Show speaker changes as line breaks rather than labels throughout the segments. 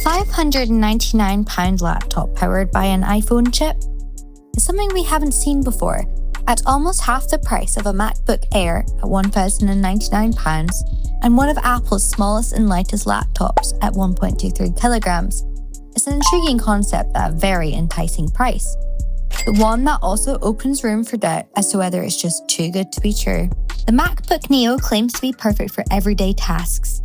£599 laptop powered by an iPhone chip is something we haven't seen before at almost half the price of a MacBook Air at £1,099 and one of Apple's smallest and lightest laptops at 1.23 kilograms. It's an intriguing concept at a very enticing price, but one that also opens room for doubt as to whether it's just too good to be true. The MacBook Neo claims to be perfect for everyday tasks,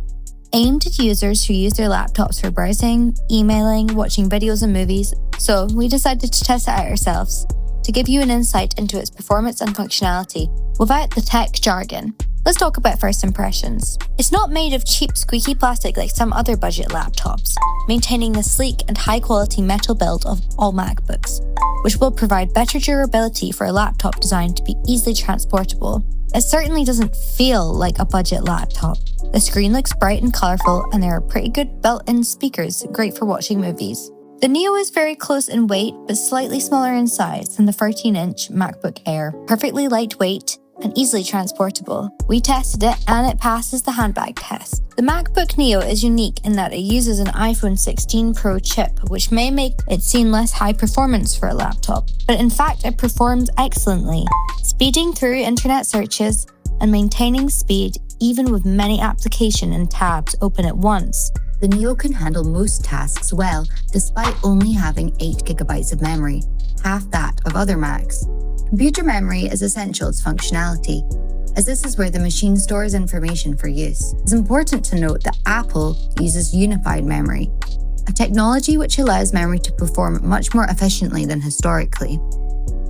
aimed at users who use their laptops for browsing, emailing, watching videos and movies. So we decided to test it out ourselves to give you an insight into its performance and functionality without the tech jargon. Let's talk about first impressions. It's not made of cheap, squeaky plastic like some other budget laptops, maintaining the sleek and high-quality metal build of all MacBooks, which will provide better durability for a laptop designed to be easily transportable. It certainly doesn't feel like a budget laptop. The screen looks bright and colourful, and there are pretty good built-in speakers, great for watching movies. The Neo is very close in weight, but slightly smaller in size than the 13-inch MacBook Air, perfectly lightweight and easily transportable. We tested it and it passes the handbag test. The MacBook Neo is unique in that it uses an iPhone 16 Pro chip, which may make it seem less high performance for a laptop, but in fact it performs excellently, speeding through internet searches and maintaining speed even with many applications and tabs open at once.
The Neo can handle most tasks well, despite only having 8GB of memory, half that of other Macs. Computer memory is essential to functionality, as this is where the machine stores information for use. It's important to note that Apple uses unified memory, a technology which allows memory to perform much more efficiently than historically.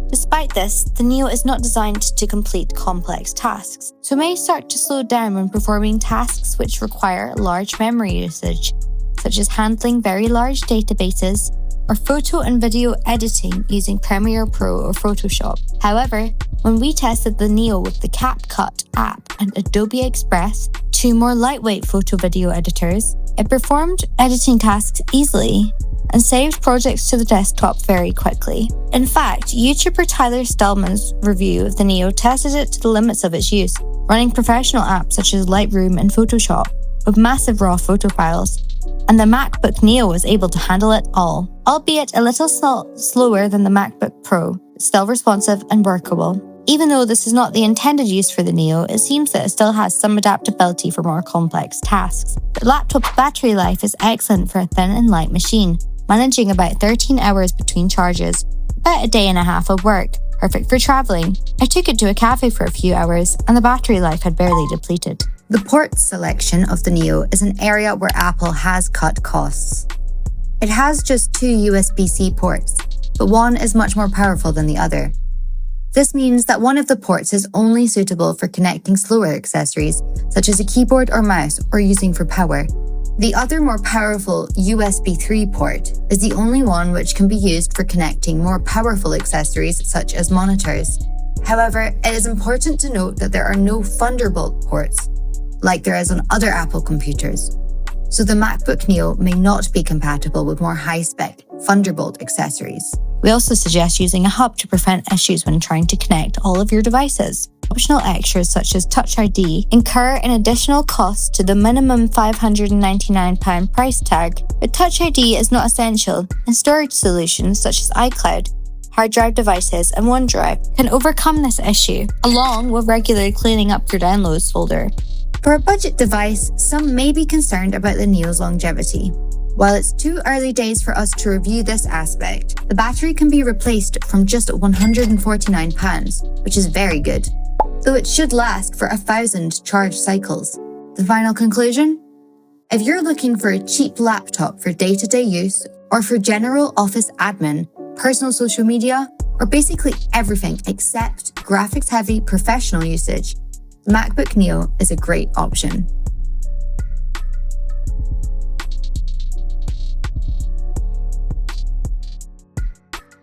Despite this, the Neo is not designed to complete complex tasks, so it may start to slow down when performing tasks which require large memory usage, such as handling very large databases or photo and video editing using Premiere Pro or Photoshop. However, when we tested the Neo with the CapCut app and Adobe Express, two more lightweight photo video editors, it performed editing tasks easily and saved projects to the desktop very quickly. In fact, YouTuber Tyler Stallman's review of the Neo tested it to the limits of its use, running professional apps such as Lightroom and Photoshop with massive raw photo files, and the MacBook Neo was able to handle it all. Albeit a little slower than the MacBook Pro, it's still responsive and workable. Even though this is not the intended use for the Neo, it seems that it still has some adaptability for more complex tasks. The laptop's battery life is excellent for a thin and light machine, managing about 13 hours between charges, about a day and a half of work, perfect for travelling. I took it to a cafe for a few hours and the battery life had barely depleted.
The port selection of the Neo is an area where Apple has cut costs. It has just two USB-C ports, but one is much more powerful than the other. This means that one of the ports is only suitable for connecting slower accessories, such as a keyboard or mouse, or using for power. The other more powerful USB 3 port is the only one which can be used for connecting more powerful accessories such as monitors. However, it is important to note that there are no Thunderbolt ports, like there is on other Apple computers. So the MacBook Neo may not be compatible with more high-spec Thunderbolt accessories.
We also suggest using a hub to prevent issues when trying to connect all of your devices. Optional extras such as Touch ID incur an additional cost to the minimum £599 price tag, but Touch ID is not essential, and storage solutions such as iCloud, hard drive devices, and OneDrive can overcome this issue, along with regularly cleaning up your downloads folder.
For a budget device, some may be concerned about the Neo's longevity. While it's too early days for us to review this aspect, the battery can be replaced from just £149, which is very good, though it should last for 1,000 charge cycles. The final conclusion? If you're looking for a cheap laptop for day-to-day use, or for general office admin, personal social media, or basically everything except graphics-heavy professional usage, the MacBook Neo is a great option.